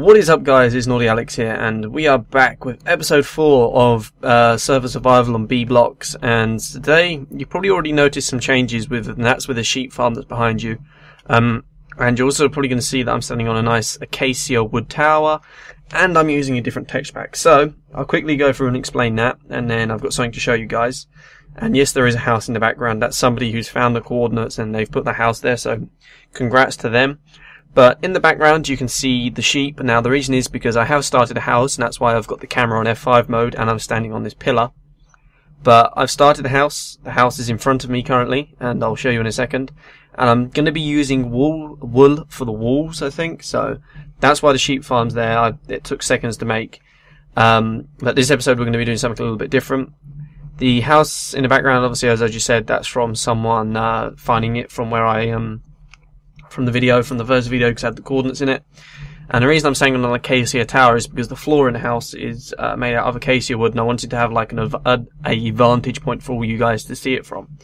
What is up, guys? It's Nordyalex here, and we are back with episode 4 of server survival on B blocks. And today, you probably already noticed some changes and that's with the sheep farm that's behind you. And you're also probably going to see that I'm standing on a nice acacia wood tower, and I'm using a different text pack. So I'll quickly go through and explain that, and then I've got something to show you guys. And yes, there is a house in the background. That's somebody who's found the coordinates and they've put the house there, so congrats to them. But in the background you can see the sheep. Now the reason is because I have started a house, and that's why I've got the camera on F5 mode and I'm standing on this pillar. But I've started the house is in front of me currently, and I'll show you in a second. And I'm going to be using wool for the walls, I think, so that's why the sheep farm's there. It took seconds to make. But this episode we're going to be doing something a little bit different. The house in the background, obviously, as I just said, that's from someone finding it from where I from the first video, because it had the coordinates in it. And the reason I'm saying on an acacia tower is because the floor in the house is made out of acacia wood, and I wanted to have like a vantage point for all you guys to see it from.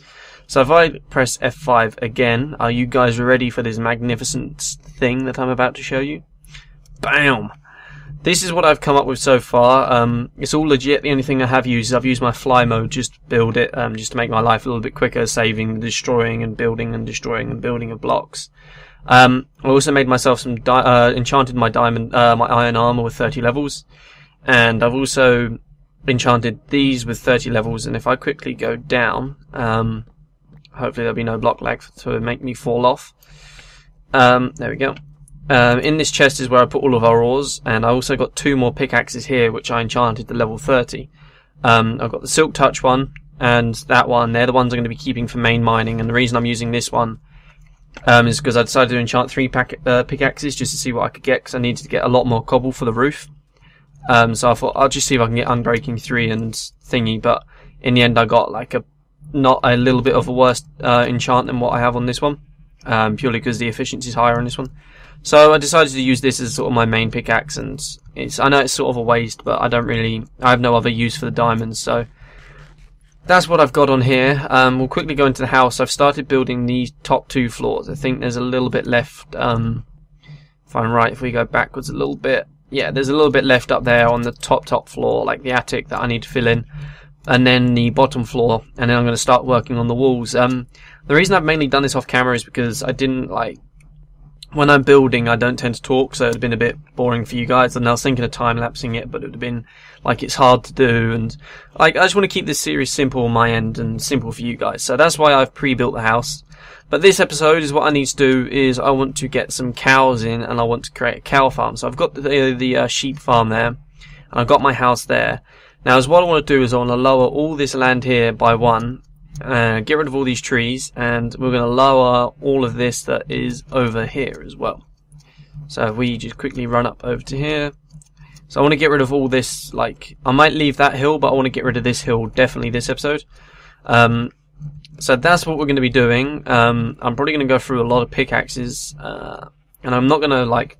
So if I press F5 again, are you guys ready for this magnificent thing that I'm about to show you? Bam! This is what I've come up with so far. It's all legit. The only thing I have used is I've used my fly mode just to build it, just to make my life a little bit quicker, saving, destroying and building and destroying and building of blocks. I also made myself some enchanted my iron armor with 30 levels, and I've also enchanted these with 30 levels. And if I quickly go down, hopefully there'll be no block lag to make me fall off. There we go. In this chest is where I put all of our ores, and I also got 2 more pickaxes here which I enchanted to level 30. I've got the Silk Touch one and that one. They're the ones I'm going to be keeping for main mining, and the reason I'm using this one is because I decided to enchant 3 pickaxes just to see what I could get, because I needed to get a lot more cobble for the roof. So I thought I'll just see if I can get Unbreaking 3 and thingy, but in the end I got like not a little bit of a worse enchant than what I have on this one, purely because the efficiency is higher on this one. So I decided to use this as sort of my main pickaxe, and I know it's sort of a waste, but I have no other use for the diamonds, so that's what I've got on here. We'll quickly go into the house. I've started building these top 2 floors. I think there's a little bit left, if I'm right, if we go backwards a little bit. Yeah, there's a little bit left up there on the top floor, like the attic, that I need to fill in. And then the bottom floor, and then I'm going to start working on the walls. The reason I've mainly done this off camera is because I didn't when I'm building, I don't tend to talk, so it would have been a bit boring for you guys, and I was thinking of time-lapsing it, but it would have been, it's hard to do, and, I just want to keep this series simple on my end, and simple for you guys, so that's why I've pre-built the house. But this episode is what I need to do is I want to get some cows in, and I want to create a cow farm. So I've got the sheep farm there, and I've got my house there. Now, what I want to do is I want to lower all this land here by 1, get rid of all these trees, and we're going to lower all of this that is over here as well. So if we just quickly run up over to here. So I want to get rid of all this, I might leave that hill, but I want to get rid of this hill definitely this episode. So that's what we're going to be doing. I'm probably going to go through a lot of pickaxes, and I'm not going to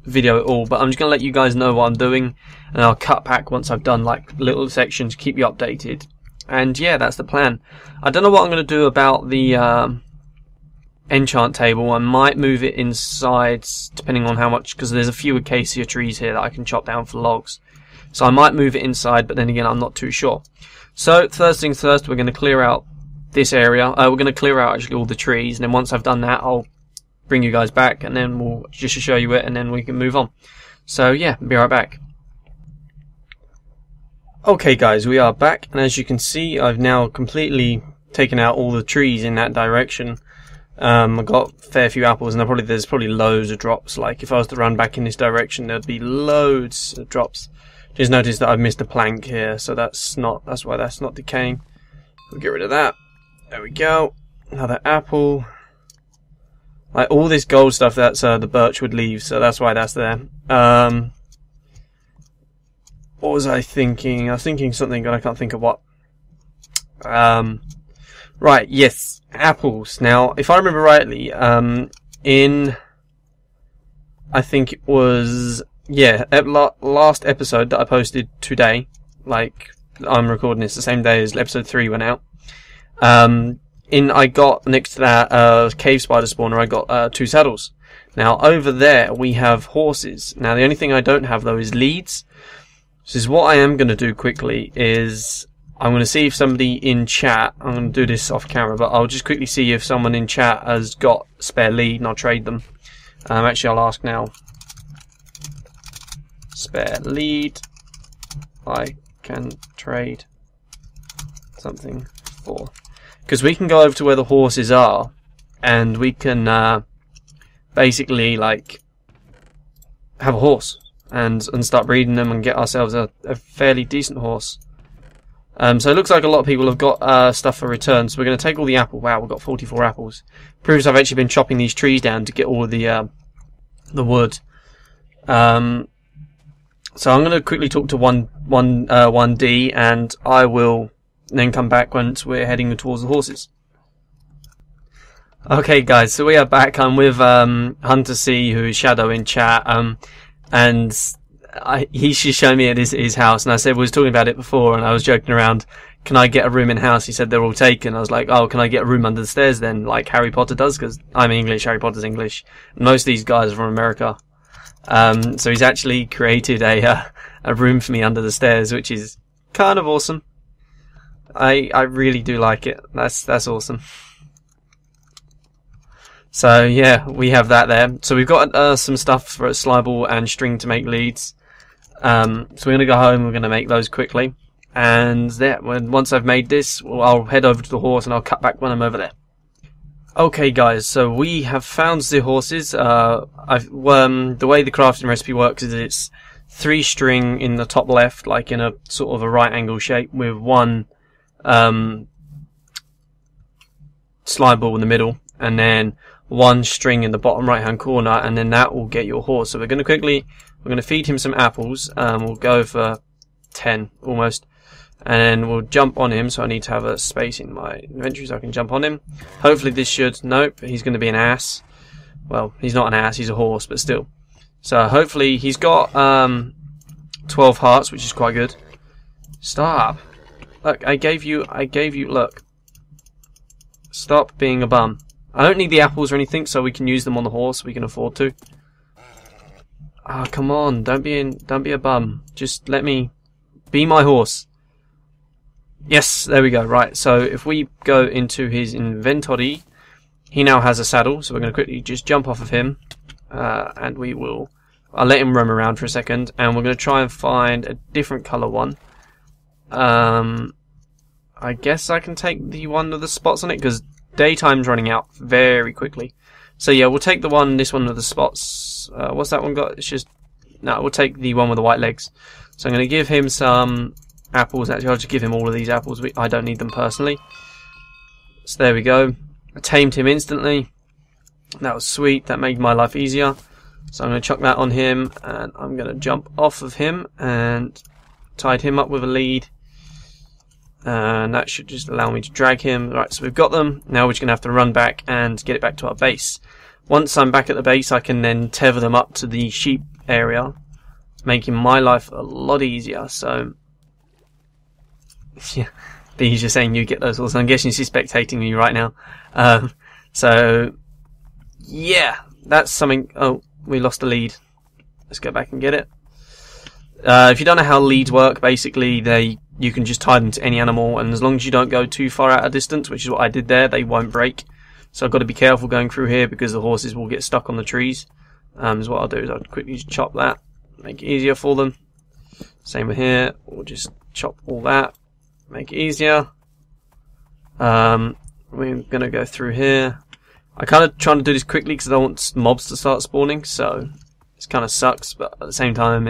video it all, but I'm just going to let you guys know what I'm doing, and I'll cut back once I've done little sections to keep you updated. And yeah, that's the plan. I don't know what I'm going to do about the enchant table. I might move it inside, depending on how much, because there's a few acacia trees here that I can chop down for logs. So I might move it inside, but then again, I'm not too sure. So first things first, we're going to clear out this area. We're going to clear out actually all the trees, and then once I've done that, I'll bring you guys back, and then we'll just show you it, and then we can move on. So yeah, be right back. Okay guys, we are back, and as you can see, I've now completely taken out all the trees in that direction. I've got a fair few apples, and there's probably loads of drops. If I was to run back in this direction, there'd be loads of drops. Just notice that I've missed a plank here, so that's why that's not decaying. We'll get rid of that. There we go. Another apple. All this gold stuff, that's the birchwood leaves, so that's why that's there. What was I thinking? I was thinking something, but I can't think of what. Right, yes, apples. Now, if I remember rightly, I think it was, last episode that I posted today, I'm recording this the same day as episode 3 went out. I got, next to that cave spider spawner, I got 2 saddles. Now over there we have horses. Now the only thing I don't have though is leads. So is what I am going to do quickly is I'm going to see if somebody in chat, I'm going to do this off camera, but I'll just quickly see if someone in chat has got spare lead and I'll trade them. Actually I'll ask now. Spare lead. I can trade something for. Because we can go over to where the horses are and we can basically like have a horse and start breeding them and get ourselves a fairly decent horse. So it looks like a lot of people have got stuff for return, so we're going to take all the apple. Wow, we've got 44 apples. Proves I've actually been chopping these trees down to get all of the wood. So I'm going to quickly talk to 1D, and I will then come back once we're heading towards the horses. Okay guys, so we are back. I'm with Hunter C, who's Shadow in chat, and he's just shown me at his house, and I said we was talking about it before, and I was joking around, can I get a room in house? He said they're all taken. I was like, oh, can I get a room under the stairs then, like Harry Potter does? Because I'm English, Harry Potter's English. Most of these guys are from America. So he's actually created a room for me under the stairs, which is kind of awesome. I really do like it. That's awesome. So yeah, we have that there. So we've got some stuff for slyball and string to make leads. So we're gonna go home. We're gonna make those quickly, and yeah, once I've made this, I'll head over to the horse and I'll cut back when I'm over there. Okay guys, so we have found the horses. The way the crafting recipe works is it's 3 string in the top left, like in a sort of a right angle shape, with 1 slide ball in the middle, and then 1 string in the bottom right hand corner, and then that will get your horse. So we're going to feed him some apples. We'll go for 10 almost. And we'll jump on him, so I need to have a space in my inventory so I can jump on him. Hopefully this should... Nope, he's going to be an ass. Well, he's not an ass, he's a horse, but still. So hopefully he's got 12 hearts, which is quite good. Stop. Look, I gave you... Look. Stop being a bum. I don't need the apples or anything, so we can use them on the horse. We can afford to. Ah, come on. Don't be a bum. Just let me be my horse. Yes, there we go. Right, so if we go into his inventory, he now has a saddle, so we're going to quickly just jump off of him, and I'll let him roam around for a second, and we're going to try and find a different colour one. I guess I can take the one with the spots on it, because daytime's running out very quickly. So yeah, we'll take this one with the spots. What's that one got? It's just... No, we'll take the one with the white legs. So I'm going to give him some... apples. Actually, I'll just give him all of these apples. I don't need them personally. So there we go. I tamed him instantly. That was sweet. That made my life easier. So I'm going to chuck that on him, and I'm going to jump off of him and tied him up with a lead. And that should just allow me to drag him. Right, so we've got them. Now we're just going to have to run back and get it back to our base. Once I'm back at the base, I can then tether them up to the sheep area, making my life a lot easier. So... yeah, he's just saying you get those horses. I'm guessing she's spectating me right now. So yeah, that's something. Oh, we lost the lead. Let's go back and get it. If you don't know how leads work, basically you can just tie them to any animal, and as long as you don't go too far out of distance, which is what I did there, they won't break. So I've got to be careful going through here because the horses will get stuck on the trees. Is what I'll do is I'll quickly just chop that, make it easier for them. Same with here. We'll just chop all that. Make it easier. We're going to go through here. I kind of trying to do this quickly because I don't want mobs to start spawning, so it kind of sucks, but at the same time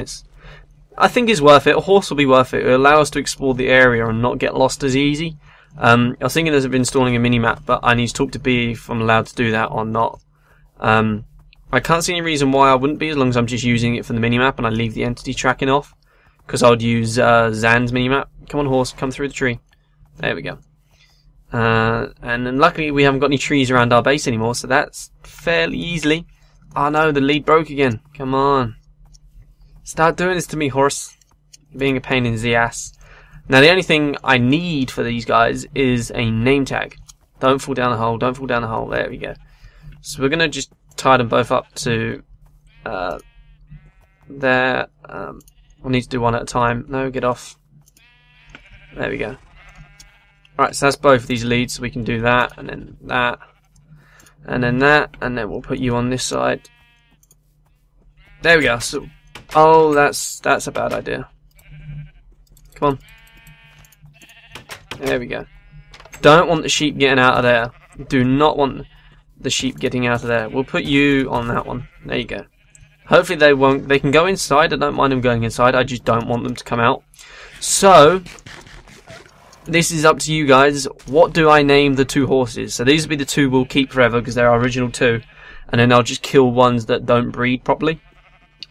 I think it's worth it. A horse will be worth it. It'll allow us to explore the area and not get lost as easy. I was thinking of installing a mini-map, but I need to talk to B if I'm allowed to do that or not. I can't see any reason why I wouldn't be, as long as I'm just using it for the mini-map and I leave the entity tracking off. Because I would use Zan's minimap. Come on, horse, come through the tree. There we go. And then luckily we haven't got any trees around our base anymore, so that's fairly easily. Oh no, the lead broke again. Come on. Start doing this to me, horse. You're being a pain in the ass. Now the only thing I need for these guys is a name tag. Don't fall down the hole, don't fall down the hole. There we go. So we're going to just tie them both up to there. We'll need to do one at a time. No, get off. There we go. Right, so that's both of these leads, so we can do that, and then that, and then that, and then we'll put you on this side. There we go. So, oh, that's a bad idea. Come on. There we go. Don't want the sheep getting out of there. Do not want the sheep getting out of there. We'll put you on that one. There you go. Hopefully they won't. They can go inside. I don't mind them going inside. I just don't want them to come out. So this is up to you guys. What do I name the two horses? So these will be the two we'll keep forever because they're our original two, and then I'll just kill ones that don't breed properly,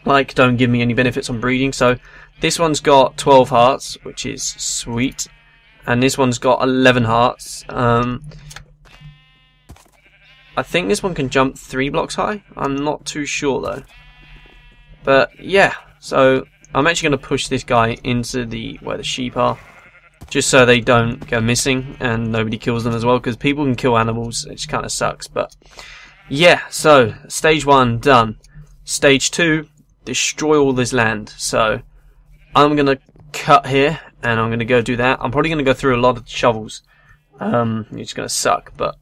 like don't give me any benefits on breeding. So this one's got 12 hearts, which is sweet, and this one's got 11 hearts. I think this one can jump 3 blocks high. I'm not too sure though. But yeah, so I'm actually going to push this guy into where the sheep are, just so they don't go missing and nobody kills them as well, because people can kill animals. It just kind of sucks. But yeah, so stage 1 done. Stage 2, destroy all this land. So I'm going to cut here and I'm going to go do that. I'm probably going to go through a lot of shovels. It's going to suck, but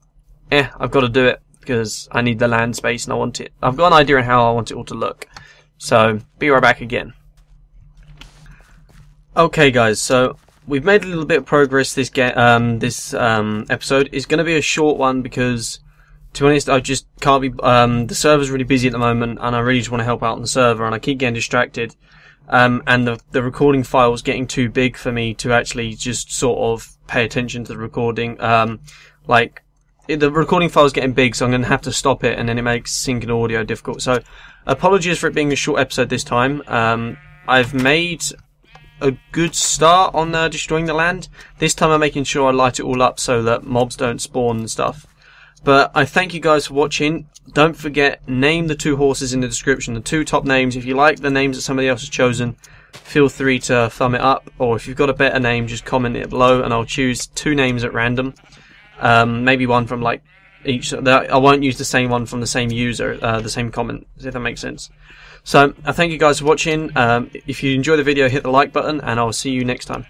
yeah, I've got to do it because I need the land space and I want it. I've got an idea on how I want it all to look. So be right back again. Okay guys, so we've made a little bit of progress. This episode is going to be a short one because, to be honest, I just can't be. The server's really busy at the moment, and I really just want to help out on the server, and I keep getting distracted. And the recording file's getting too big for me to actually just sort of pay attention to the recording. The recording file's getting big, so I'm going to have to stop it, and then it makes syncing audio difficult. So apologies for it being a short episode this time. I've made a good start on destroying the land. This time I'm making sure I light it all up so that mobs don't spawn and stuff. But I thank you guys for watching. Don't forget, name the two horses in the description, the two top names. If you like the names that somebody else has chosen, feel free to thumb it up, or if you've got a better name, just comment it below and I'll choose 2 names at random. Maybe one from like each. I won't use the same one from the same user, the same comment, if that makes sense. So I thank you guys for watching. If you enjoy the video, hit the like button, and I'll see you next time.